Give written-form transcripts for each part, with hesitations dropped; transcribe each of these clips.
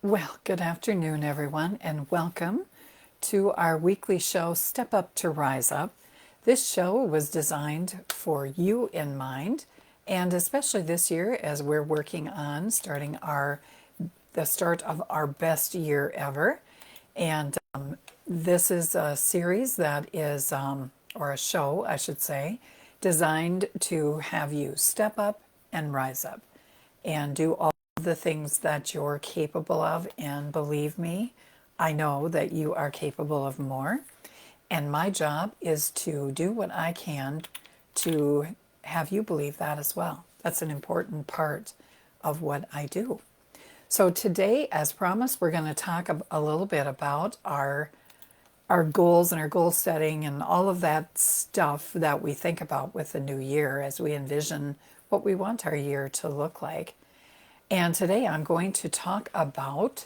Well, good afternoon, everyone, and welcome to our weekly show, Step Up to Rise Up. This show was designed for you in mind, and especially this year as we're working on starting the start of our best year ever. And this is a series that is, or a show, I should say, designed to have you step up and rise up and do all the things that you're capable of. And believe me, I know that you are capable of more. And my job is to do what I can to have you believe that as well. That's an important part of what I do. So today, as promised, we're going to talk a little bit about our goals and our goal setting and all of that stuff that we think about with the new year as we envision what we want our year to look like. And today I'm going to talk about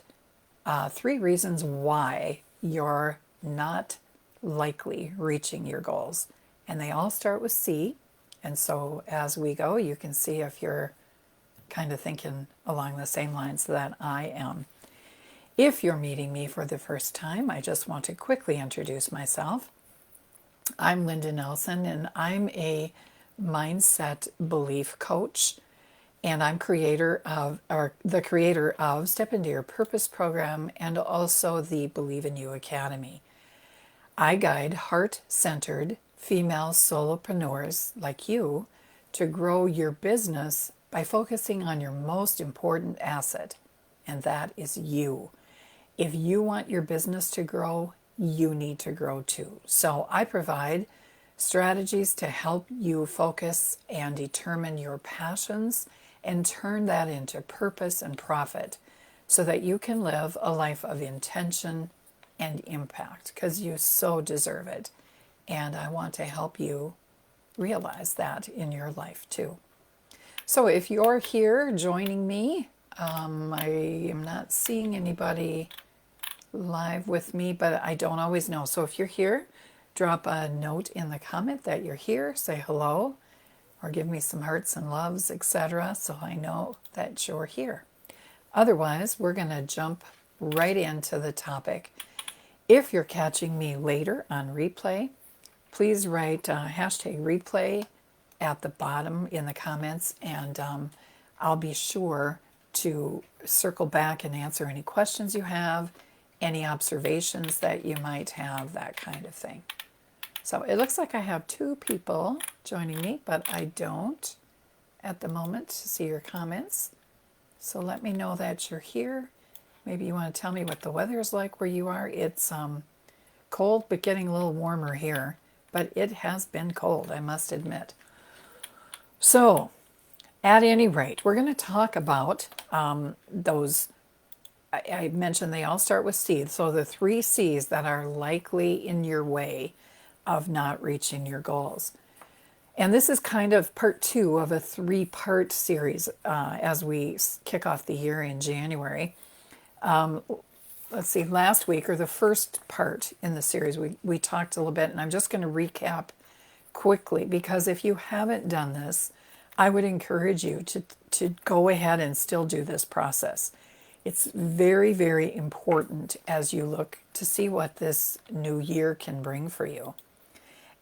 3 reasons why you're not likely reaching your goals. And they all start with C. And so as we go, you can see if you're kind of thinking along the same lines that I am. If you're meeting me for the first time, I just want to quickly introduce myself. I'm Linda Nelson, and I'm a mindset belief coach. And I'm the creator of Step Into Your Purpose program and also the Believe in You Academy. I guide heart-centered female solopreneurs like you to grow your business by focusing on your most important asset, and that is you. If you want your business to grow, you need to grow too. So I provide strategies to help you focus and determine your passions and turn that into purpose and profit so that you can live a life of intention and impact because you so deserve it. And I want to help you realize that in your life too. So if you're here joining me, I am not seeing anybody live with me, but I don't always know. So if you're here, drop a note in the comment that you're here, say hello, or give me some hearts and loves, etc., so I know that you're here. Otherwise, we're going to jump right into the topic. If you're catching me later on replay, please write hashtag replay at the bottom in the comments, and I'll be sure to circle back and answer any questions you have, any observations that you might have, that kind of thing. So it looks like I have 2 people joining me, but I don't at the moment see your comments. So let me know that you're here. Maybe you want to tell me what the weather is like where you are. It's cold, but getting a little warmer here. But it has been cold, I must admit. So at any rate, we're going to talk about those. I mentioned they all start with C. So the 3 C's that are likely in your way of not reaching your goals. And this is kind of part 2 of a 3-part series as we kick off the year in January. Let's see, last week, or the first part in the series, we talked a little bit, and I'm just going to recap quickly because if you haven't done this, I would encourage you to go ahead and still do this process. It's very, very important as you look to see what this new year can bring for you.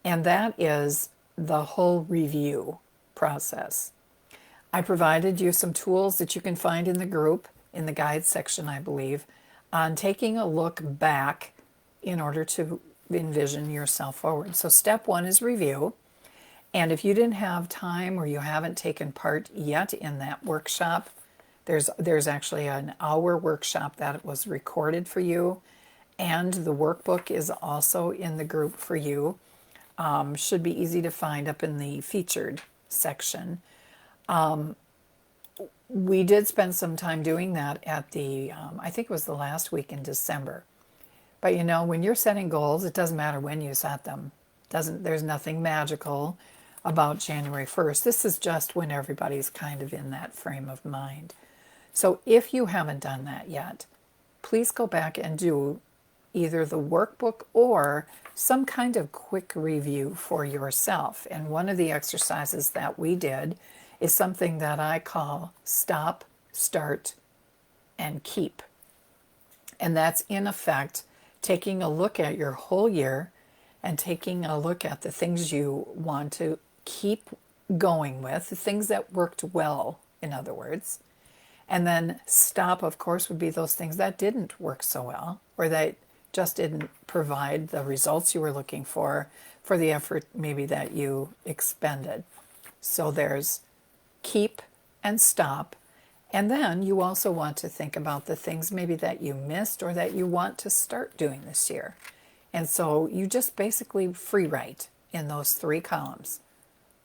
And that is the whole review process. I provided you some tools that you can find in the group, in the guide section, I believe, on taking a look back in order to envision yourself forward. So step 1 is review. And if you didn't have time or you haven't taken part yet in that workshop, there's actually an hour workshop that was recorded for you. And the workbook is also in the group for you. Should be easy to find up in the featured section. We did spend some time doing that at I think it was the last week in December. But you know, when you're setting goals, it doesn't matter when you set them. There's nothing magical about January 1st. This is just when everybody's kind of in that frame of mind. So if you haven't done that yet, please go back and do either the workbook or some kind of quick review for yourself. And one of the exercises that we did is something that I call stop, start, and keep. And that's in effect taking a look at your whole year and taking a look at the things you want to keep going with, the things that worked well, in other words. And then stop, of course, would be those things that didn't work so well or that just didn't provide the results you were looking for the effort maybe that you expended. So there's keep and stop. And then you also want to think about the things maybe that you missed or that you want to start doing this year. And so you just basically free write in those 3 columns: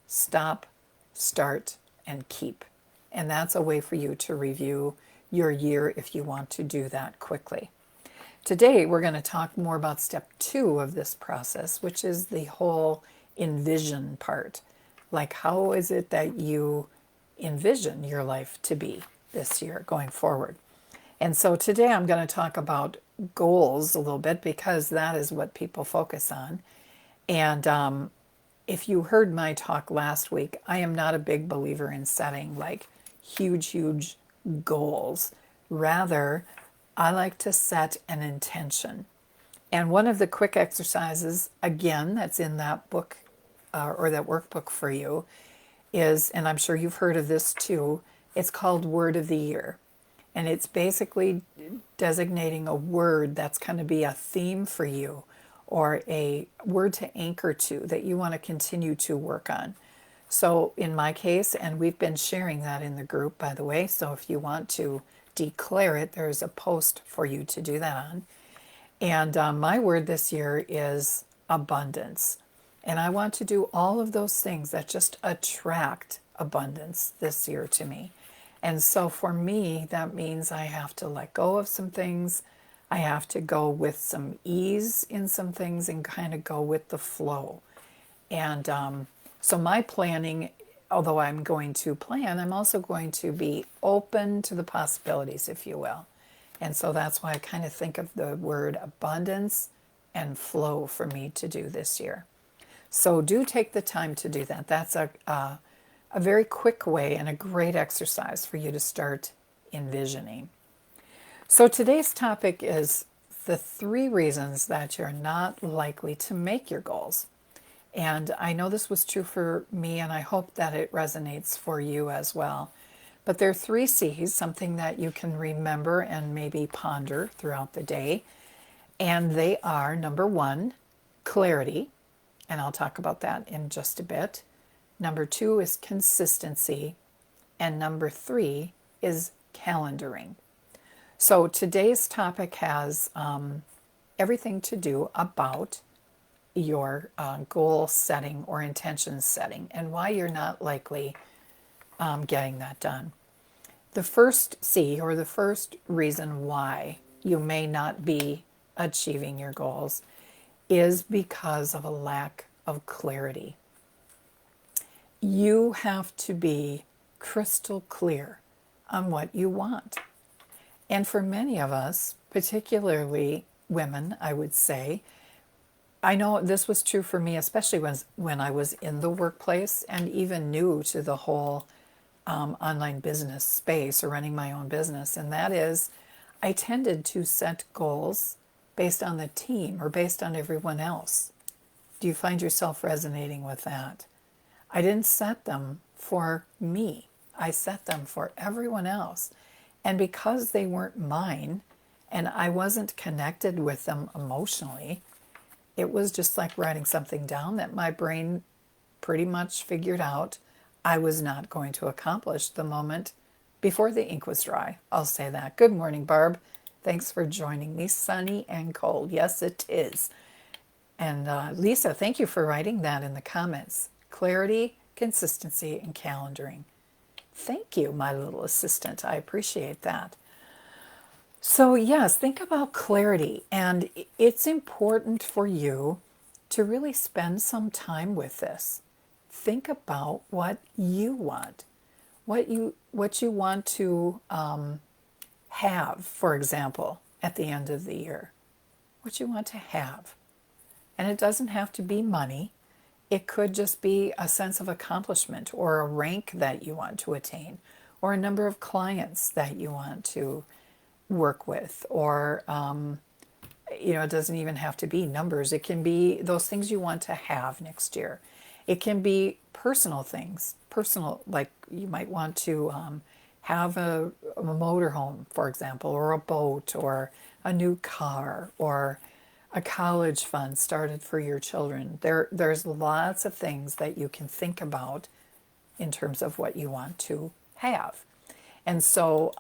stop, start, and keep. And that's a way for you to review your year if you want to do that quickly. Today, we're going to talk more about step 2 of this process, which is the whole envision part. Like, how is it that you envision your life to be this year going forward? And so today I'm going to talk about goals a little bit because that is what people focus on. And if you heard my talk last week, I am not a big believer in setting like huge goals. Rather, I like to set an intention. And one of the quick exercises, again, that's in that book or that workbook for you is, and I'm sure you've heard of this too, it's called Word of the Year. And it's basically designating a word that's going to be a theme for you or a word to anchor to that you want to continue to work on. So in my case, and we've been sharing that in the group, by the way, so if you want to declare it, there's a post for you to do that on. And my word this year is abundance. And I want to do all of those things that just attract abundance this year to me. And so for me, that means I have to let go of some things. I have to go with some ease in some things and kind of go with the flow. And so my planning, although I'm going to plan, I'm also going to be open to the possibilities, if you will. And so that's why I kind of think of the word abundance and flow for me to do this year. So do take the time to do that. That's a very quick way and a great exercise for you to start envisioning. So today's topic is the 3 reasons that you're not likely to make your goals. And I know this was true for me, and I hope that it resonates for you as well. But there are 3 C's, something that you can remember and maybe ponder throughout the day. And they are, number 1, clarity. And I'll talk about that in just a bit. Number 2 is consistency. And number 3 is calendaring. So today's topic has everything to do about your goal setting or intention setting and why you're not likely getting that done. The first C, or the first reason why you may not be achieving your goals, is because of a lack of clarity. You have to be crystal clear on what you want. And for many of us, particularly women, I would say, I know this was true for me, especially when I was in the workplace and even new to the whole online business space or running my own business. And that is, I tended to set goals based on the team or based on everyone else. Do you find yourself resonating with that? I didn't set them for me. I set them for everyone else. And because they weren't mine and I wasn't connected with them emotionally, it was just like writing something down that my brain pretty much figured out I was not going to accomplish the moment before the ink was dry. I'll say that. Good morning, Barb. Thanks for joining me. Sunny and cold. Yes, it is. And Lisa, thank you for writing that in the comments. Clarity, consistency, and calendaring. Thank you, my little assistant. I appreciate that. So yes, think about clarity. And it's important for you to really spend some time with this. Think about what you want, what you want to have, for example, at the end of the year, what you want to have. And it doesn't have to be money. It could just be a sense of accomplishment or a rank that you want to attain or a number of clients that you want to work with, or it doesn't even have to be numbers. It can be those things you want to have next year. It can be personal things, personal, like you might want to have a motorhome, for example, or a boat, or a new car, or a college fund started for your children. There's lots of things that you can think about in terms of what you want to have. And so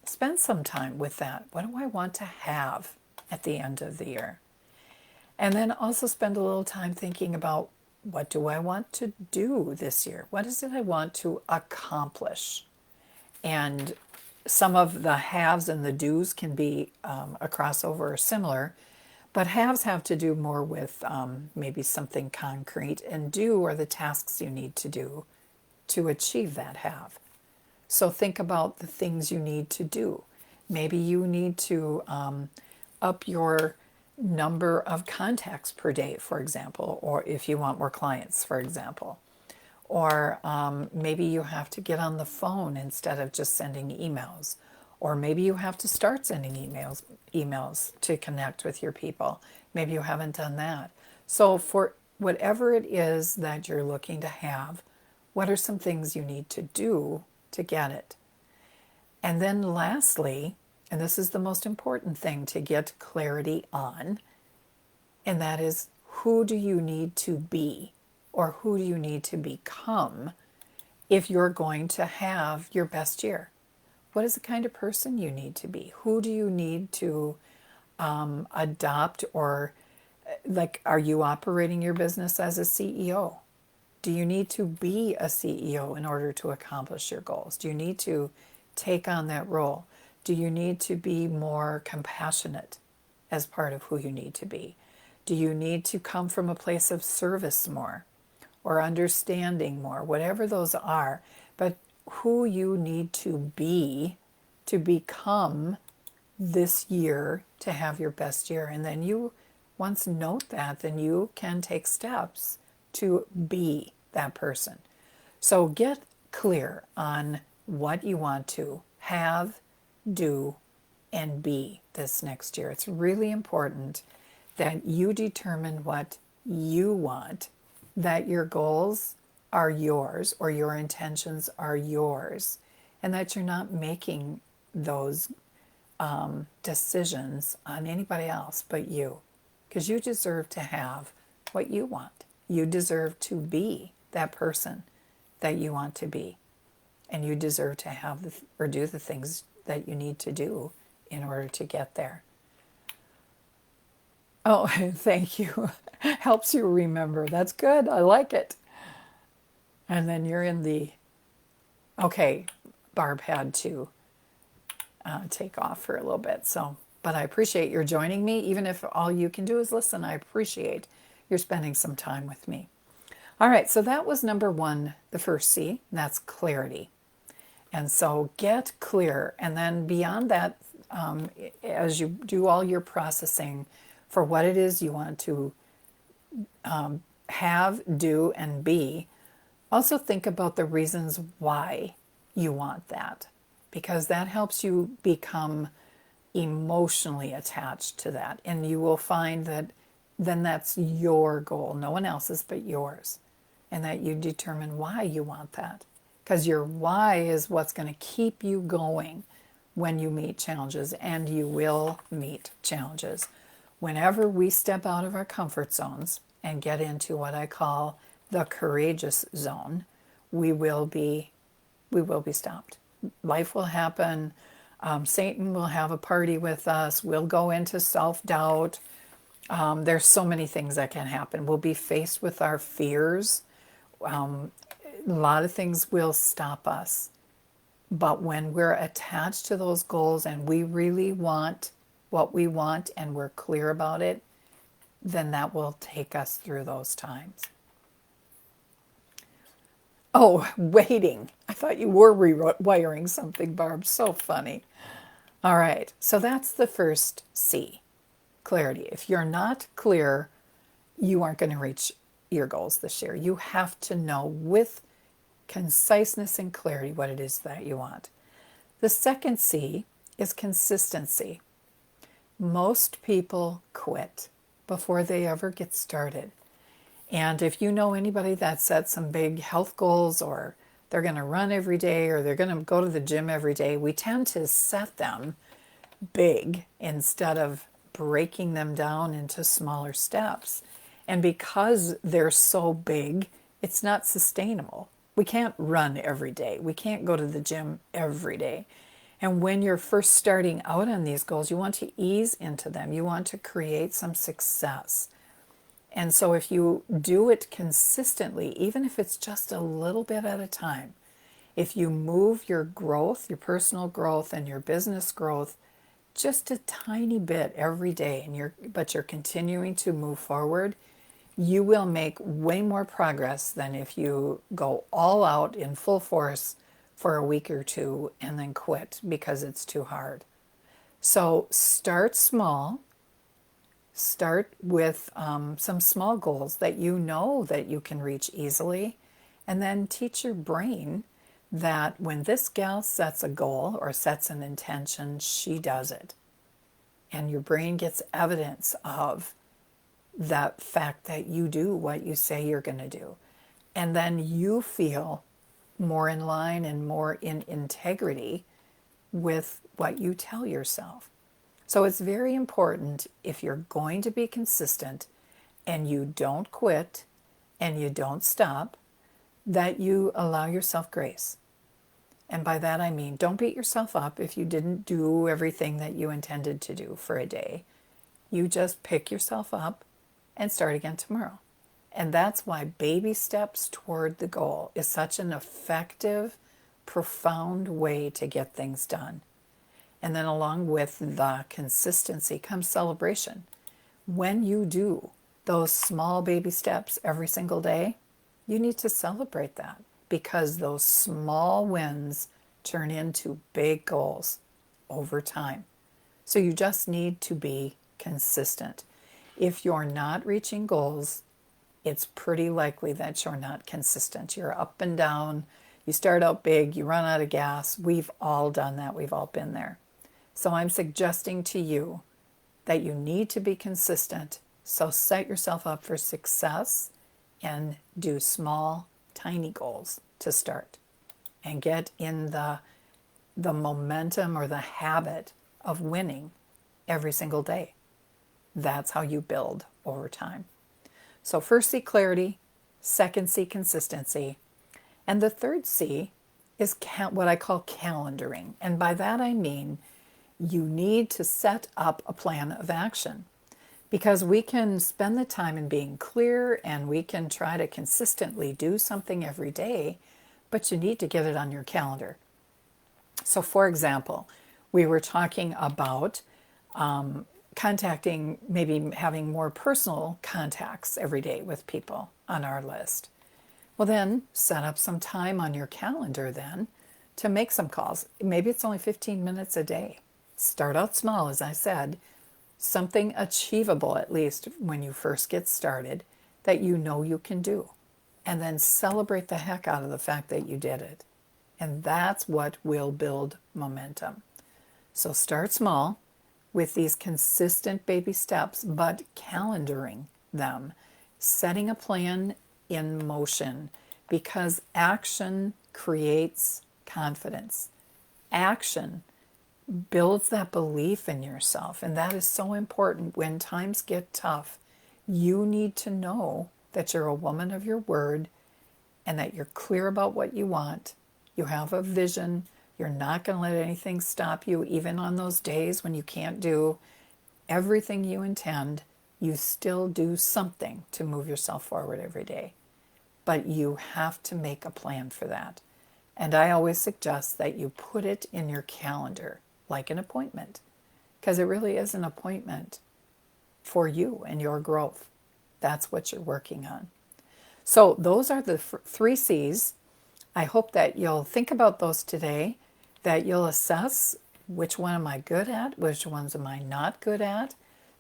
spend some time with that. What do I want to have at the end of the year? And then also spend a little time thinking about, what do I want to do this year? What is it I want to accomplish? And some of the haves and the do's can be a crossover or similar, but haves have to do more with maybe something concrete, and do are the tasks you need to do to achieve that have. So think about the things you need to do. Maybe you need to up your number of contacts per day, for example, or if you want more clients, for example. Or maybe you have to get on the phone instead of just sending emails. Or maybe you have to start sending emails to connect with your people. Maybe you haven't done that. So for whatever it is that you're looking to have, what are some things you need to do to get it? And then lastly, and this is the most important thing to get clarity on, and that is, who do you need to be, or who do you need to become if you're going to have your best year? What is the kind of person you need to be? Who do you need to adopt, or like, are you operating your business as a CEO? Do you need to be a CEO in order to accomplish your goals? Do you need to take on that role? Do you need to be more compassionate as part of who you need to be? Do you need to come from a place of service more, or understanding more? Whatever those are, but who you need to be to become this year to have your best year. And then you, once note that, then you can take steps to be that person. So get clear on what you want to have, do, and be this next year. It's really important that you determine what you want, that your goals are yours, or your intentions are yours, and that you're not making those decisions on anybody else but you, because you deserve to have what you want. You deserve to be that person that you want to be, and you deserve to have or do the things that you need to do in order to get there. Oh, thank you. Helps you remember. That's good. I like it. And then you're in the, okay, Barb had to take off for a little bit. So, but I appreciate your joining me. Even if all you can do is listen, I appreciate you're spending some time with me. All right, so that was number one, the first C, and that's clarity. And so get clear. And then beyond that, as you do all your processing for what it is you want to have, do, and be, also think about the reasons why you want that, because that helps you become emotionally attached to that. And you will find that then that's your goal, no one else's but yours, and that you determine why you want that. Because your why is what's going to keep you going when you meet challenges, and you will meet challenges. Whenever we step out of our comfort zones and get into what I call the courageous zone, we will be stopped. Life will happen. Satan will have a party with us. We'll go into self-doubt. There's so many things that can happen. We'll be faced with our fears. A lot of things will stop us. But when we're attached to those goals and we really want what we want and we're clear about it, then that will take us through those times. Oh, waiting. I thought you were rewiring something, Barb. So funny. All right, so that's the first C, clarity. If you're not clear, you aren't going to reach your goals this year. You have to know with conciseness and clarity what it is that you want. The second C is consistency. Most people quit before they ever get started. And if you know anybody that sets some big health goals, or they're going to run every day, or they're going to go to the gym every day, we tend to set them big instead of breaking them down into smaller steps. And because they're so big, it's not sustainable. We can't run every day. We can't go to the gym every day. And when you're first starting out on these goals, you want to ease into them. You want to create some success. And so if you do it consistently, even if it's just a little bit at a time, if you move your growth, your personal growth and your business growth just a tiny bit every day, but you're continuing to move forward, you will make way more progress than if you go all out in full force for a week or two and then quit because it's too hard. So start small. Start with some small goals that you know that you can reach easily, and then teach your brain that when this gal sets a goal or sets an intention, she does it. And your brain gets evidence of that fact that you do what you say you're going to do. And then you feel more in line and more in integrity with what you tell yourself. So it's very important, if you're going to be consistent and you don't quit and you don't stop, that you allow yourself grace. And by that I mean, don't beat yourself up if you didn't do everything that you intended to do for a day. You just pick yourself up and start again tomorrow. And that's why baby steps toward the goal is such an effective, profound way to get things done. And then along with the consistency comes celebration. When you do those small baby steps every single day, you need to celebrate that, because those small wins turn into big goals over time. So you just need to be consistent. If you're not reaching goals, it's pretty likely that you're not consistent. You're up and down. You start out big, you run out of gas. We've all done that. We've all been there. So I'm suggesting to you that you need to be consistent. So set yourself up for success and do small, tiny goals to start, and get in the momentum or the habit of winning every single day. That's how you build over time. So first C, clarity. Second C, consistency. And the third C is what I call calendaring. And by that I mean you need to set up a plan of action, because we can spend the time in being clear and we can try to consistently do something every day, but you need to get it on your calendar. So for example, we were talking about contacting, maybe having more personal contacts every day with people on our list. Well, then set up some time on your calendar then to make some calls. Maybe it's only 15 minutes a day. Start out small, as I said, something achievable at least when you first get started that you know you can do. And then celebrate the heck out of the fact that you did it. And that's what will build momentum. So start small with these consistent baby steps, but calendaring them, setting a plan in motion, because action creates confidence. Action builds that belief in yourself, and that is so important. When times get tough, you need to know that you're a woman of your word and that you're clear about what you want. You have a vision. You're not going to let anything stop you, even on those days when you can't do everything you intend. You still do something to move yourself forward every day. But you have to make a plan for that. And I always suggest that you put it in your calendar like an appointment, because it really is an appointment for you and your growth. That's what you're working on. So those are the 3 C's. I hope that you'll think about those today, that you'll assess which one am I good at, which ones am I not good at.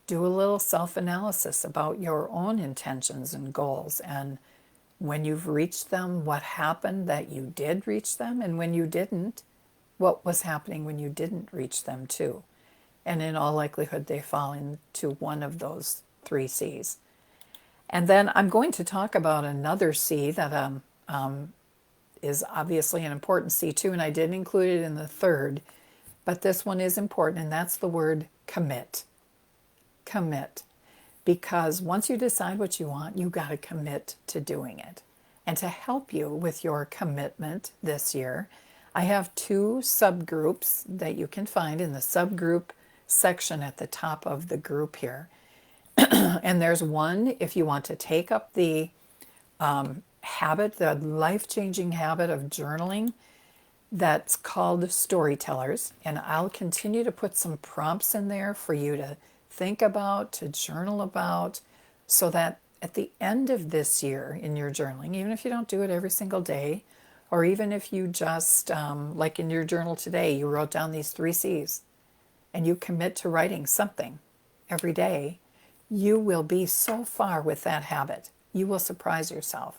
Do a little self-analysis about your own intentions and goals, and when you've reached them, what happened that you did reach them, and when you didn't, what was happening when you didn't reach them too. And in all likelihood, they fall into one of those three C's. And then I'm going to talk about another C that is obviously an important C too, and I didn't include it in the third, but this one is important, and that's the word commit. Commit. Because once you decide what you want, you got to commit to doing it. And to help you with your commitment this year, I have two subgroups that you can find in the subgroup section at the top of the group here. And there's one if you want to take up the habit, the life-changing habit of journaling, that's called Storytellers. And I'll continue to put some prompts in there for you to think about, to journal about, so that at the end of this year in your journaling, even if you don't do it every single day, or even if you just, like in your journal today, you wrote down these three C's and you commit to writing something every day, you will be so far with that habit. You will surprise yourself.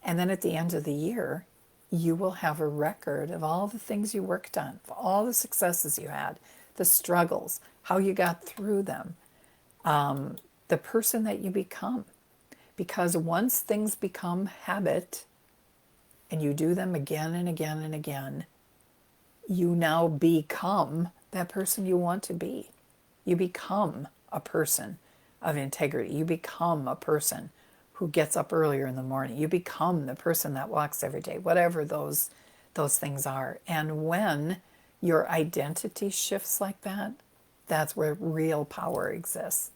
And then at the end of the year, you will have a record of all the things you worked on, all the successes you had, the struggles, how you got through them, the person that you become. Because once things become habit and you do them again and again and again, you now become that person you want to be. You become a person of integrity. You become a person who gets up earlier in the morning. You become the person that walks every day, whatever those things are. And when your identity shifts like that, that's where real power exists.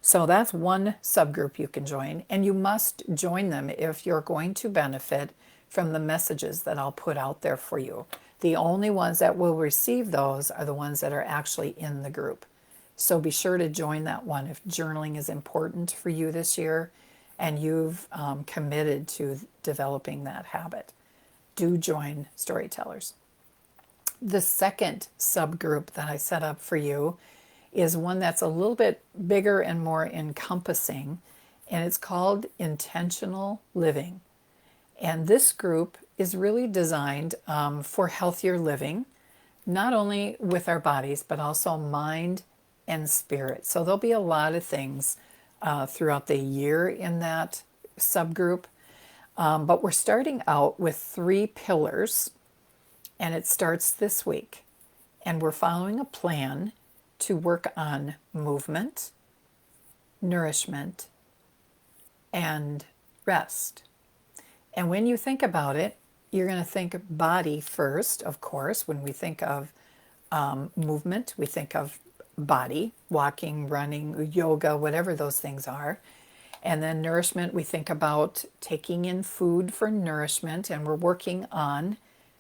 So that's one subgroup you can join, and you must join them if you're going to benefit from the messages that I'll put out there for you. The only ones that will receive those are the ones that are actually in the group. So be sure to join that one if journaling is important for you this year and you've committed to developing that habit. Do join Storytellers. The second subgroup that I set up for you is one that's a little bit bigger and more encompassing, and it's called Intentional Living. And this group is really designed for healthier living, not only with our bodies, but also mind and spirit. So there'll be a lot of things throughout the year in that subgroup. But we're starting out with 3 pillars, and it starts this week. And we're following a plan to work on movement, nourishment, and rest. And when you think about it, you're going to think body first, of course. When we think of movement, we think of body, walking, running, yoga, whatever those things are. And then nourishment, we think about taking in food for nourishment, and we're working on,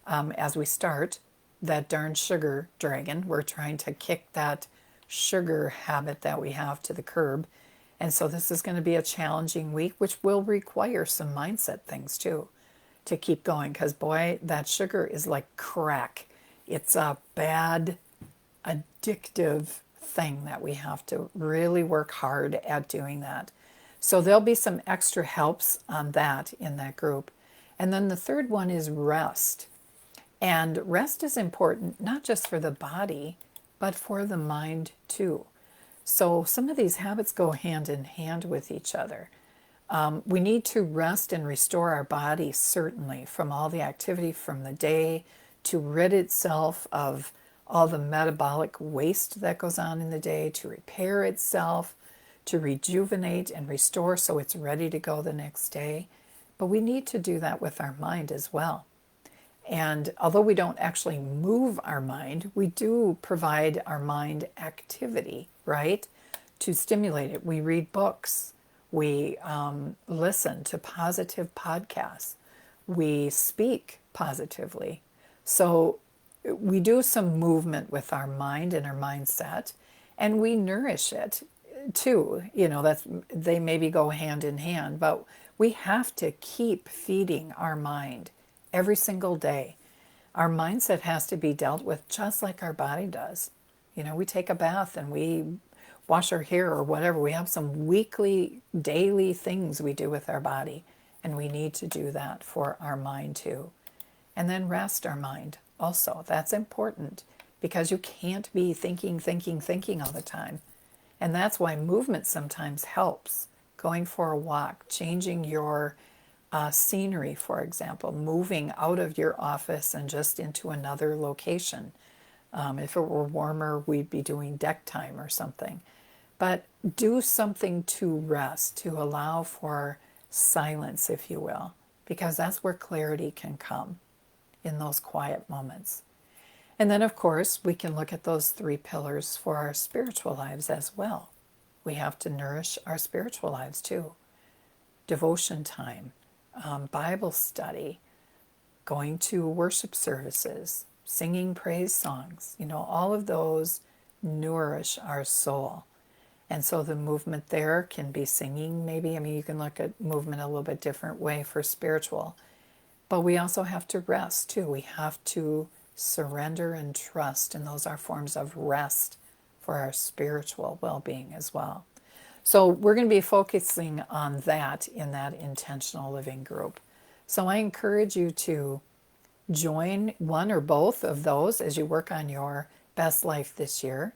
as we start, that darn sugar dragon. We're trying to kick that sugar habit that we have to the curb. And so this is going to be a challenging week, which will require some mindset things too to keep going. Because boy, that sugar is like crack. It's a bad, addictive thing that we have to really work hard at doing that. So there'll be some extra helps on that in that group. And then the third one is rest. And rest is important, not just for the body, but for the mind too. So some of these habits go hand in hand with each other. We need to rest and restore our body, certainly, from all the activity from the day, to rid itself of all the metabolic waste that goes on in the day, to repair itself, to rejuvenate and restore so it's ready to go the next day. But we need to do that with our mind as well. And although we don't actually move our mind, we do provide our mind activity, right? To stimulate it. We read books. We listen to positive podcasts. We speak positively. So we do some movement with our mind and our mindset, and we nourish it too. You know, they maybe go hand in hand, but we have to keep feeding our mind every single day. Our mindset has to be dealt with just like our body does. You know, we take a bath and we wash our hair or whatever. We have some weekly, daily things we do with our body, and we need to do that for our mind too. And then rest our mind. also. That's important because you can't be thinking, thinking, thinking all the time. And that's why movement sometimes helps. Going for a walk, changing your scenery, for example, moving out of your office and just into another location. If it were warmer, we'd be doing deck time or something. But do something to rest, to allow for silence, if you will, because that's where clarity can come in those quiet moments. And then, of course, we can look at those 3 pillars for our spiritual lives as well. We have to nourish our spiritual lives too. Devotion time, Bible study, going to worship services, singing praise songs, all of those nourish our soul. And so the movement there can be singing, maybe. I mean, you can look at movement a little bit different way for spiritual. But we also have to rest too. We have to surrender and trust, and those are forms of rest for our spiritual well-being as well. So we're going to be focusing on that in that intentional living group. So I encourage you to join one or both of those as you work on your best life this year.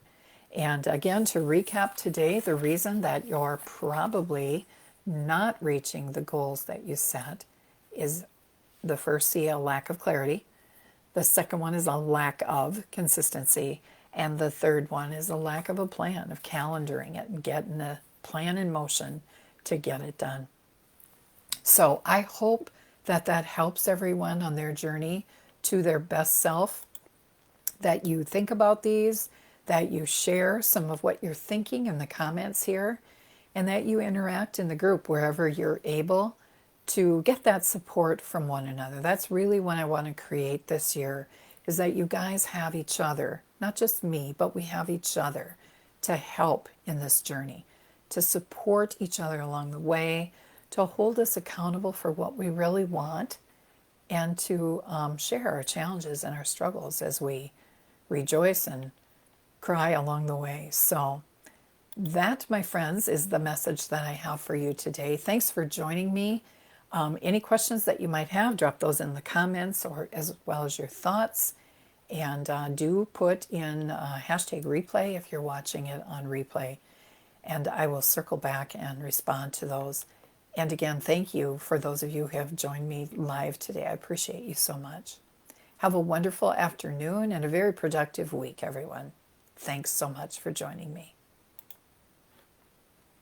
And again, to recap today, the reason that you're probably not reaching the goals that you set is the first C, a lack of clarity. The second one is a lack of consistency. And the third one is a lack of a plan, of calendaring it and getting a plan in motion to get it done. So I hope that that helps everyone on their journey to their best self, that you think about these, that you share some of what you're thinking in the comments here, and that you interact in the group wherever you're able to get that support from one another. That's really what I want to create this year, is that you guys have each other, not just me, but we have each other to help in this journey, to support each other along the way, to hold us accountable for what we really want, and to share our challenges and our struggles as we rejoice and cry along the way. So that, my friends, is the message that I have for you today. Thanks for joining me. Any questions that you might have, drop those in the comments, or as well as your thoughts. And do put in hashtag replay if you're watching it on replay. And I will circle back and respond to those. And again, thank you for those of you who have joined me live today. I appreciate you so much. Have a wonderful afternoon and a very productive week, everyone. Thanks so much for joining me.